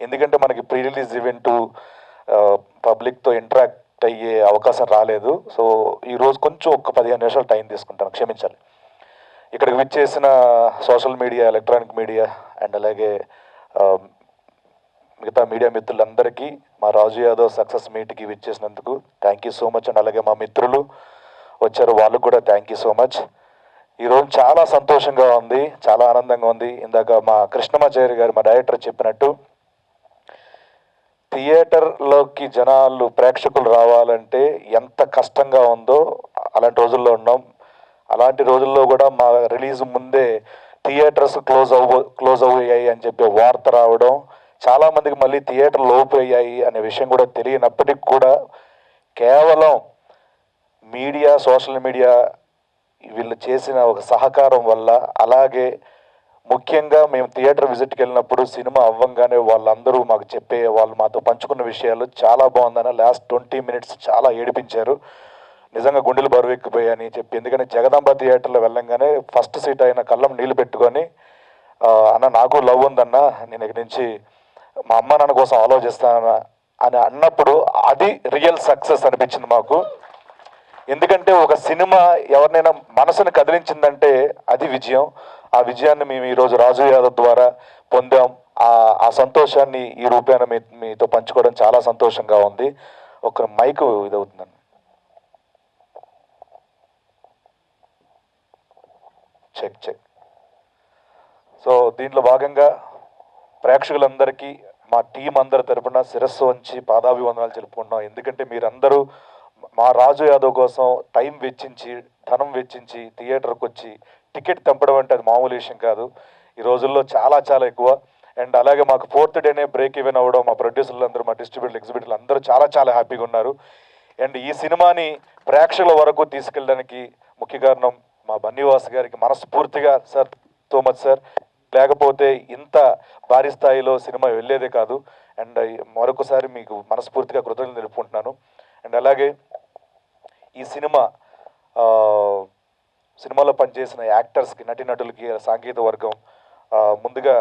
ఎందుకంటే మనకి pre release event పబ్లిక్తో interact అయ్యే అవకాశం రాలేదు. సో ఈరోజు కొంచెం ఒక 15 నిమిషాలు టైం తీసుకుంటాను, క్షమించాలి. ఇక్కడికి విచ్చేసిన social media, electronic media and అలాగే మిగతా మీడియా మిత్రులందరికీ మా రాజు యాదవ్ సక్సెస్ మీట్కి విచ్చేసినందుకు thank you so much. And అలాగే మా మిత్రులు వచ్చారు, వాళ్ళకు కూడా థ్యాంక్ యూ సో మచ్. ఈరోజు చాలా సంతోషంగా ఉంది, చాలా ఆనందంగా ఉంది. ఇందాక మా కృష్ణమాచారి గారు, మా డైరెక్టర్ చెప్పినట్టు, థియేటర్లోకి జనాలు, ప్రేక్షకులు రావాలంటే ఎంత కష్టంగా ఉందో అలాంటి రోజుల్లో ఉన్నాం. అలాంటి రోజుల్లో కూడా మా రిలీజ్ ముందే థియేటర్స్ క్లోజ్ అయ్యాయి అని చెప్పి వార్త రావడం, చాలామందికి మళ్ళీ థియేటర్లు ఓపెన్ అయ్యాయి అనే విషయం కూడా తెలియనప్పటికీ కూడా కేవలం మీడియా, సోషల్ మీడియా వీళ్ళు చేసిన ఒక సహకారం వల్ల, అలాగే ముఖ్యంగా మేము థియేటర్ విజిట్కి వెళ్ళినప్పుడు సినిమా అవ్వంగానే వాళ్ళందరూ మాకు వాళ్ళు మాతో పంచుకున్న విషయాలు చాలా బాగుందని, లాస్ట్ 20 minutes చాలా ఏడిపించారు. నిజంగా గుండెలు బరువెక్కిపోయాయని చెప్పి, ఎందుకంటే జగదాంబ థియేటర్లో వెళ్ళంగానే ఫస్ట్ సీట్ అయిన కళ్ళం నీళ్ళు పెట్టుకొని, అన్న నాకు లవ్ ఉందన్న, నేను ఇక్కడి నుంచి మా అమ్మ నాన్న కోసం ఆలోచిస్తాను అని అన్నప్పుడు అది రియల్ సక్సెస్ అనిపించింది మాకు. ఎందుకంటే ఒక సినిమా ఎవరినైనా మనసును కదిలించిందంటే అది విజయం. ఆ విజయాన్ని మేము ఈరోజు రాజు యాదవ్ ద్వారా పొందాం. ఆ సంతోషాన్ని ఈ రూపాన మీతో పంచుకోవడం చాలా సంతోషంగా ఉంది. ఒక మైకు ఇదవుతుందండి. చెక్. సో దీంట్లో భాగంగా ప్రేక్షకులందరికీ మా టీం అందరి తరపున శిరస్సు వంచి పాదాభివందనాలు తెలుపుకుంటున్నాం. ఎందుకంటే మీరందరూ మా రాజు యాదవ్ కోసం టైం వెచ్చించి, ధనం వెచ్చించి థియేటర్కి వచ్చి టికెట్ తెంపడం అంటే అది మామూలు విషయం కాదు. ఈ రోజుల్లో చాలా చాలా ఎక్కువ. అండ్ అలాగే మాకు 4th డేనే బ్రేక్ ఈవెన్ అవ్వడం, మా ప్రొడ్యూసర్లు అందరూ, మా డిస్ట్రిబ్యూటర్లు, ఎగ్జిబిటర్లు అందరూ చాలా చాలా హ్యాపీగా ఉన్నారు. అండ్ ఈ సినిమాని ప్రేక్షకుల వరకు తీసుకెళ్ళడానికి ముఖ్య కారణం మా బన్నీవాస్ గారికి మనస్ఫూర్తిగా సార్, సో మచ్ సార్. లేకపోతే ఇంత భారీ స్థాయిలో సినిమా వెళ్ళేదే కాదు. అండ్ మరొకసారి మీకు మనస్ఫూర్తిగా కృతజ్ఞతలు తెలుపుకుంటున్నాను. అండ్ అలాగే ఈ సినిమాలో పనిచేసిన యాక్టర్స్కి, నటీనటులకి, సాంకేతిక వర్గం, ముందుగా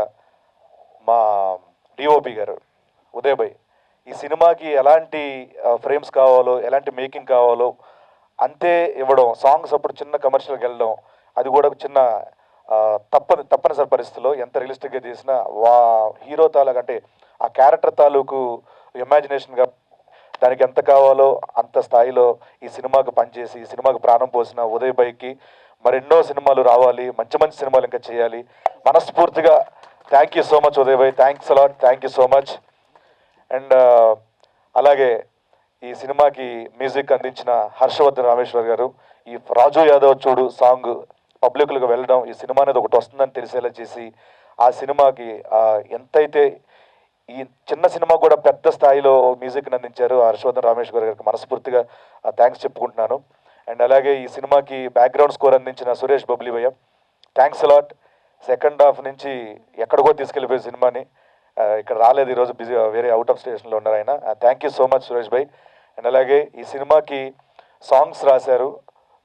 మా డిఓపి గారు ఉదయ్ భాయ్, ఈ సినిమాకి ఎలాంటి ఫ్రేమ్స్ కావాలో, ఎలాంటి మేకింగ్ కావాలో అంతే ఇవ్వడం. సాంగ్స్ అప్పుడు చిన్న కమర్షియల్కి వెళ్ళడం, అది కూడా చిన్న తప్పనిసరి పరిస్థితుల్లో ఎంత రియలిస్టిక్గా చేసినా హీరో తాలూకు, అంటే ఆ క్యారెక్టర్ తాలూకు ఇమాజినేషన్గా దానికి ఎంత కావాలో అంత స్థాయిలో ఈ సినిమాకు పనిచేసి, ఈ సినిమాకు ప్రాణం పోసిన ఉదయ్ భాయ్కి మరెన్నో సినిమాలు రావాలి, మంచి మంచి సినిమాలు ఇంకా చేయాలి. మనస్ఫూర్తిగా thank you so much Uday Bhai, thanks a lot, thank you so much. And అలాగే ఈ సినిమాకి మ్యూజిక్ అందించిన హర్షవర్ధన్ రామేశ్వర్ గారు, ఈ రాజు యాదవ్ చూడు సాంగ్ పబ్లిక్లకు వెళ్ళడం, ఈ సినిమా అనేది ఒకటి వస్తుందని తెలిసేలా చేసి, ఆ సినిమాకి ఎంతైతే ఈ చిన్న సినిమా కూడా పెద్ద స్థాయిలో మ్యూజిక్ని అందించారు హర్షవర్ధన్ రామేశ్వర్ గారికి మనస్ఫూర్తిగా థ్యాంక్స్ చెప్పుకుంటున్నాను. అండ్ అలాగే ఈ సినిమాకి బ్యాక్గ్రౌండ్ స్కోర్ అందించిన సురేష్ బబ్లీ భయ్య, థ్యాంక్స్ అలాట్. సెకండ్ హాఫ్ నుంచి ఎక్కడికో తీసుకెళ్ళిపోయే సినిమాని, ఇక్కడ రాలేదు ఈరోజు, బిజీ వేరే అవుట్ ఆఫ్ స్టేషన్లో ఉన్నారు ఆయన. Thank you so much Suresh Bhai. And అలాగే ఈ సినిమాకి సాంగ్స్ రాశారు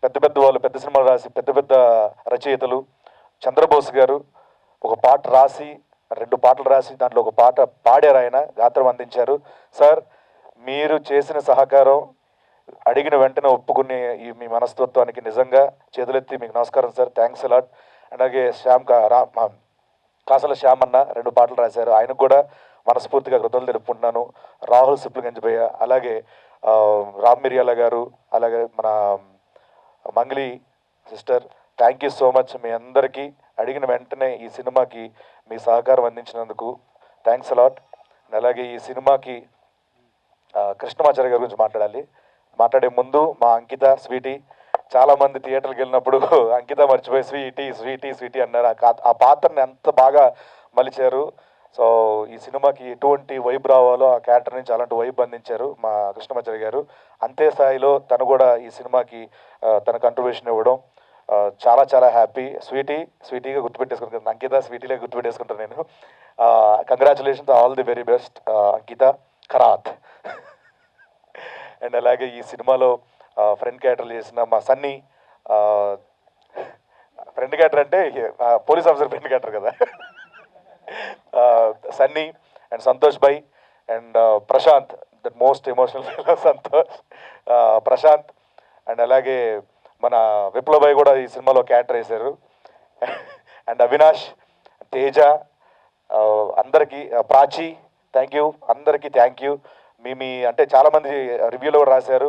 పెద్ద వాళ్ళు, పెద్ద సినిమాలు రాసి పెద్ద రచయితలు. చంద్రబోస్ గారు ఒక పాట రాసి, 2 పాటలు రాసి దాంట్లో ఒక పాట పాడారు, ఆయన గాత్రం అందించారు. సార్, మీరు చేసిన సహకారం, అడిగిన వెంటనే ఒప్పుకునే ఈ మీ మనస్తత్వానికి నిజంగా చేతులెత్తి మీకు నమస్కారం సార్, థ్యాంక్స్ అలాట్. అలాగే కాసల శ్యామ్ అన్న 2 పాటలు రాశారు, ఆయనకు కూడా మనస్ఫూర్తిగా కృతజ్ఞతలు తెలుపుకుంటున్నాను. రాహుల్ సిప్లిగంజ్ భయ్య, అలాగే రామ్ మిరియాల గారు, అలాగే మన Mangli sister, thank you so much. మీ అందరికీ అడిగిన వెంటనే ఈ సినిమాకి మీ సహకారం అందించినందుకు థ్యాంక్స్ అలాట్. అలాగే ఈ సినిమాకి కృష్ణమాచార్య గారి గురించి మాట్లాడే ముందు మా అంకిత, స్వీటీ, చాలామంది థియేటర్కి వెళ్ళినప్పుడు అంకిత మర్చిపోయి స్వీటీ అన్నారు. ఆ పాత్రని ఎంత బాగా మలిచారు. సో ఈ సినిమాకి ఎటువంటి వైబ్ రావాలో ఆ క్యారెక్టర్ నుంచి అలాంటి వైబ్ అందించారు మా కృష్ణమాచార్య గారు. అంతే స్థాయిలో తను కూడా ఈ సినిమాకి తన కంట్రిబ్యూషన్ ఇవ్వడం చాలా చాలా హ్యాపీ. స్వీటీగా గుర్తుపెట్టేసుకుంటాను, అంకిత స్వీటీగా గుర్తుపెట్టేసుకుంటాను నేను. Congratulations, all the very best Ankita Kharat. And అలాగే ఈ సినిమాలో ఫ్రెండ్ క్యారెక్టర్లు చేసిన మా సన్నీ, ఫ్రెండ్ క్యారెక్టర్ అంటే పోలీస్ ఆఫీసర్ ఫ్రెండ్ క్యారెక్టర్ కదా, సన్నీ. అండ్ సంతోష్ భాయ్ and Prashanth, that most emotional feel Santosh, Prashanth and అలాగే మన విప్లవ్ భాయ్ కూడా ఈ సినిమాలో క్యారెక్టర్ వేశారు. అండ్ అవినాష్, తేజ, అందరికీ, ప్రాచి, థ్యాంక్ యూ, అందరికీ థ్యాంక్ యూ. మీ అంటే చాలామంది రివ్యూలో కూడా రాశారు,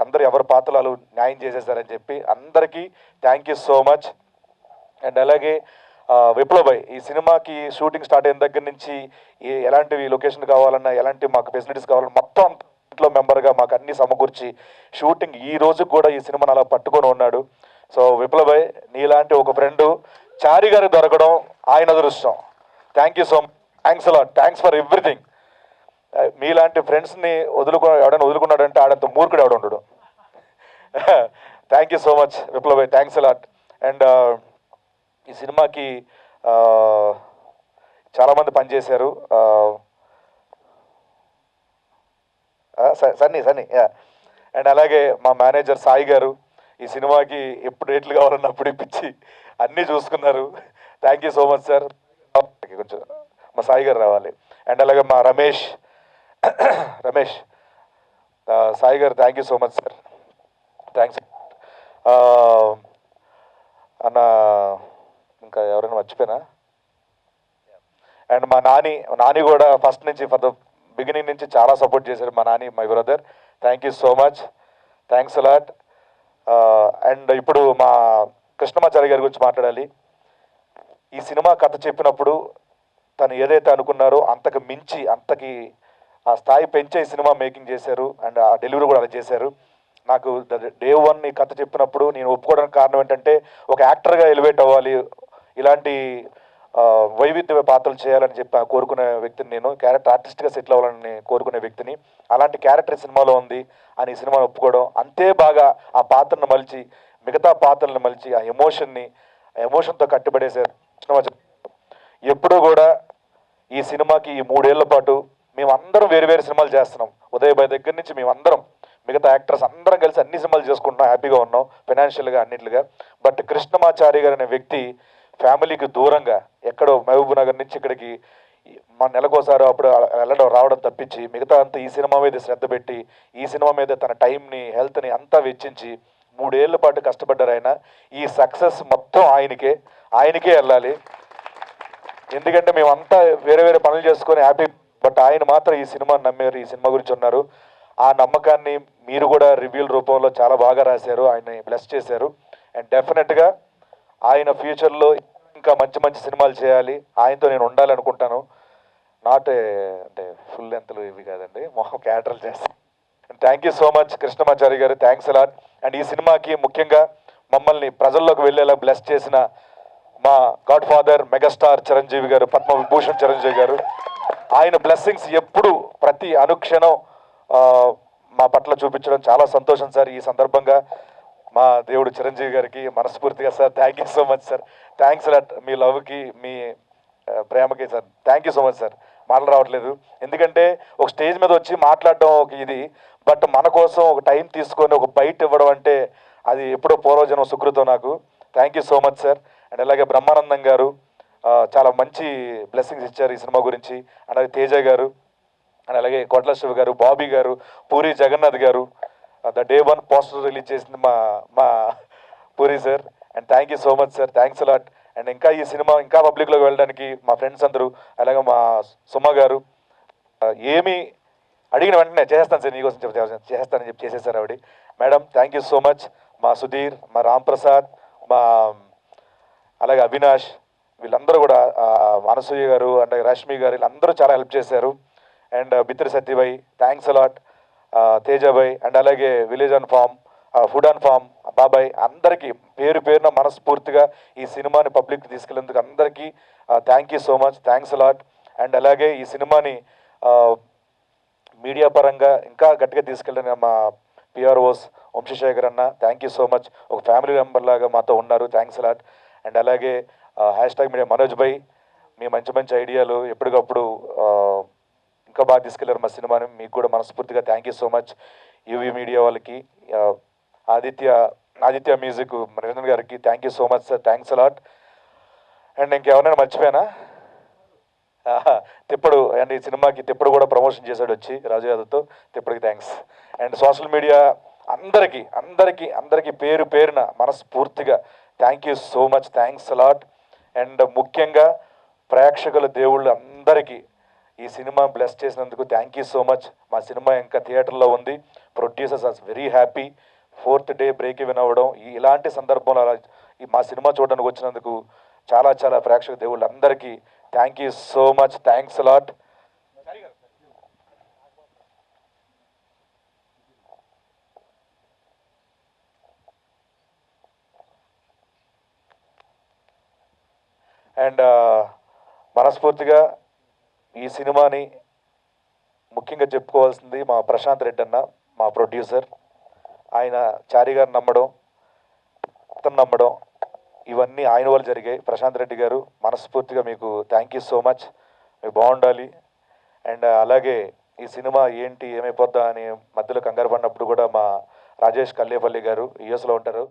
అందరూ ఎవరి పాత్రలు న్యాయం చేసేసారని చెప్పి, అందరికీ thank you so much. And అలాగే విప్లవ్ భాయ్, ఈ సినిమాకి షూటింగ్ స్టార్ట్ అయిన దగ్గర నుంచి ఎలాంటివి లొకేషన్ కావాలన్నా, ఎలాంటి మాకు ఫెసిలిటీస్ కావాలన్నా మొత్తం ఇంట్లో మెంబర్గా మాకు అన్ని సమకూర్చి షూటింగ్ ఈ రోజు కూడా ఈ సినిమాను అలా పట్టుకొని ఉన్నాడు. సో విప్లవ్ భాయ్, నీలాంటి ఒక ఫ్రెండు చారి గారికి దొరకడం ఆయన అదృష్టం. Thank you so much, thanks allot, thanks for everything. మీలాంటి ఫ్రెండ్స్ని ఎవడైనా వదులుకున్నాడంటే ఆడంత మూర్ఖుడు ఎవడ ఉండడు. Thank you so much Viplav Bhai, thanks a lot. And ఈ సినిమాకి చాలామంది పనిచేశారు. సన్నీ అండ్ అలాగే మా మేనేజర్ సాయి గారు ఈ సినిమాకి ఎప్పుడు రేట్లు కావాలన్నప్పుడు ఇప్పించి అన్నీ చూసుకున్నారు. Thank you so much sir. కొంచెం మా సాయి గారు రావాలి. అండ్ అలాగే మా రమేష్, సాయి గారు thank you so much sir, thanks అన్న. ఇంకా ఎవరైనా మర్చిపోయినా? అండ్ మా నాని కూడా ఫస్ట్ నుంచి ఫర్ ద బిగినింగ్ నుంచి చాలా సపోర్ట్ చేశారు మా Nani, my brother. Thank you so much, thanks a lot. And ఇప్పుడు మా కృష్ణమాచారి గారి గురించి మాట్లాడాలి. ఈ సినిమా కథ చెప్పినప్పుడు తను ఏదైతే అనుకున్నారో అంతకు మించి, అంతకి ఆ స్థాయి పెంచే ఈ సినిమా మేకింగ్ చేశారు. అండ్ ఆ డెలివరీ కూడా అలా చేశారు. నాకు డే వన్ ఈ కథ చెప్పినప్పుడు నేను ఒప్పుకోవడానికి కారణం ఏంటంటే, ఒక యాక్టర్గా ఎలివేట్ అవ్వాలి, ఇలాంటి వైవిధ్య పాత్రలు చేయాలని చెప్పి కోరుకునే వ్యక్తిని నేను, క్యారెక్టర్ ఆర్టిస్ట్గా సెటిల్ అవ్వాలని కోరుకునే వ్యక్తిని. అలాంటి క్యారెక్టర్ సినిమాలో ఉంది అని ఈ సినిమాను ఒప్పుకోవడం, అంతే బాగా ఆ పాత్రను మలిచి మిగతా పాత్రలను మలిచి ఆ ఎమోషన్తో కట్టుబడేశారు. ఎప్పుడూ కూడా ఈ సినిమాకి ఈ 3 ఏళ్ల పాటు మేమందరం వేరు సినిమాలు చేస్తున్నాం. ఉదయ్ భాయ్ దగ్గర నుంచి మేమందరం, మిగతా యాక్టర్స్ అందరం కలిసి అన్ని సినిమాలు చేసుకుంటున్నాం, హ్యాపీగా ఉన్నాం ఫైనాన్షియల్గా అన్నిట్లుగా. బట్ కృష్ణమాచారి గారు అనే వ్యక్తి ఫ్యామిలీకి దూరంగా ఎక్కడో మహబూబ్ నగర్ నుంచి ఇక్కడికి మన నెలకోసారి అప్పుడు వెళ్ళడం రావడం తప్పించి మిగతా అంతా ఈ సినిమా మీద శ్రద్ధ పెట్టి, ఈ సినిమా మీద తన టైంని, హెల్త్ని అంతా వెచ్చించి 3 ఏళ్ల పాటు కష్టపడ్డారు ఆయన. ఈ సక్సెస్ మొత్తం ఆయనకే వెళ్ళాలి. ఎందుకంటే మేమంతా వేరే పనులు చేసుకొని హ్యాపీ, బట్ ఆయన మాత్రం ఈ సినిమాని నమ్మారు, ఈ సినిమా గురించి ఉన్నారు. ఆ నమ్మకాన్ని మీరు కూడా రివ్యూల రూపంలో చాలా బాగా రాశారు, ఆయన్ని బ్లెస్ చేశారు. అండ్ డెఫినెట్గా ఆయన ఫ్యూచర్లో ఇంకా మంచి సినిమాలు చేయాలి, ఆయనతో నేను ఉండాలనుకుంటాను. నాట్ అంటే ఫుల్ లెంత్లు ఇవి కాదండి, మొహం క్యారెక్టర్లు చేస్తాను. Thank you so much Krishnamachari గారు, థ్యాంక్స్ అలాట్. అండ్ ఈ సినిమాకి ముఖ్యంగా మమ్మల్ని ప్రజల్లోకి వెళ్ళేలా బ్లెస్ చేసిన మా గాడ్ ఫాదర్ మెగాస్టార్ చిరంజీవి గారు, పద్మవిభూషణ్ చిరంజీవి గారు, ఆయన బ్లెస్సింగ్స్ ఎప్పుడు ప్రతి అనుక్షణం మా పట్ల చూపించడం చాలా సంతోషం సార్. ఈ సందర్భంగా మా దేవుడు చిరంజీవి గారికి మనస్ఫూర్తిగా sir thank you so much sir, thanks a lot. మీ లవ్కి, మీ ప్రేమకి sir thank you so much sir. మాటలు రావట్లేదు, ఎందుకంటే ఒక స్టేజ్ మీద వచ్చి మాట్లాడడం ఒక ఇది, బట్ మన కోసం ఒక టైం తీసుకొని ఒక బైట్ ఇవ్వడం అంటే అది ఎప్పుడో పూర్వజన్మ సుకృతం నాకు. Thank you so much sir. And అలాగే బ్రహ్మానందం గారు చాలా మంచి బ్లెస్సింగ్స్ ఇచ్చారు ఈ సినిమా గురించి. అండ్ అలాగే తేజ గారు, అండ్ అలాగే కోట్ల శివ గారు, బాబీ గారు, పూరి జగన్నాథ్ గారు, the day one poster release చేసింది మా puri sir. And thank you so much sir, thanks a lot. And ఇంకా ఈ సినిమా ఇంకా పబ్లిక్లోకి వెళ్ళడానికి మా ఫ్రెండ్స్ అందరూ, అలాగే మా సుమ గారు ఏమి అడిగిన వెంటనే చేసేస్తాను సార్, నీకోసం చేసేస్తానని చెప్పి చేసేసారు ఆవిడ. Madam thank you so much. మా సుధీర్, మా రామ్ ప్రసాద్, మా అలాగే అవినాష్, వీళ్ళందరూ కూడా, అనసూయ గారు అండ్ రష్మి గారు, వీళ్ళందరూ చాలా హెల్ప్ చేశారు. అండ్ బిత్రి సత్యభాయ్ థ్యాంక్స్ అలాట్, తేజాభాయ్, అండ్ అలాగే village on farm, food on farm బాబాయ్, అందరికీ పేరున మనస్ఫూర్తిగా ఈ సినిమాని పబ్లిక్ తీసుకెళ్ళేందుకు అందరికీ thank you so much, thanks a lot. And అలాగే ఈ సినిమాని మీడియా పరంగా ఇంకా గట్టిగా తీసుకెళ్ళిన మా పిఆర్ఓస్ వంశశేఖర్ అన్న, థ్యాంక్ యూ సో మచ్. ఒక ఫ్యామిలీ మెంబర్ లాగా మాతో ఉన్నారు, థ్యాంక్స్ అలాట్. అండ్ అలాగే హ్యాష్ మీడియా మనోజ్ భాయ్, మీ మంచి ఐడియాలు ఎప్పటికప్పుడు ఇంకా బాగా తీసుకెళ్లారు మా సినిమాని, మీకు కూడా మనస్ఫూర్తిగా thank you so much. UV media వాళ్ళకి, ఆదిత్య మ్యూజిక్ నిరంజన్ గారికి thank you so much sir, thanks a lot. And ఇంకెవరైనా మర్చిపోయానా? తిప్పడు అండ్ ఈ సినిమాకి తిప్పడు కూడా ప్రమోషన్ చేశాడు వచ్చి రాజు యాదవ్తో. తిప్పడికి థ్యాంక్స్. అండ్ సోషల్ మీడియా అందరికీ అందరికీ అందరికీ పేరు పేరున మనస్ఫూర్తిగా thank you so much, thanks a lot. And ముఖ్యంగా ప్రేక్షకుల దేవుళ్ళు అందరికీ ఈ సినిమా బ్లెస్ చేసినందుకు థ్యాంక్ యూ సో మచ్. మా సినిమా ఇంకా థియేటర్లో ఉంది. Producers are very happy. 4th day break even అవ్వడం, ఇలాంటి సందర్భంలో అలా మా సినిమా చూడడానికి వచ్చినందుకు చాలా చాలా ప్రేక్షక దేవుళ్ళు అందరికీ thank you so much, thanks a lot. And మనస్ఫూర్తిగా ఈ సినిమాని ముఖ్యంగా చెప్పుకోవాల్సింది మా ప్రశాంత్ రెడ్డి అన్న, మా ప్రొడ్యూసర్. ఆయన చారి గారు నమ్మడం, అతను నమ్మడం, ఇవన్నీ ఆయన వల్ల జరిగాయి. ప్రశాంత్ రెడ్డి గారు మనస్ఫూర్తిగా మీకు థ్యాంక్ యూ సో మచ్. మీకు బాగుండాలి. అండ్ అలాగే ఈ సినిమా ఏంటి ఏమైపోద్దా అని మధ్యలో కంగారు పడినప్పుడు కూడా మా రాజేష్ కల్లేపల్లి గారు యూఎస్లో ఉంటారు.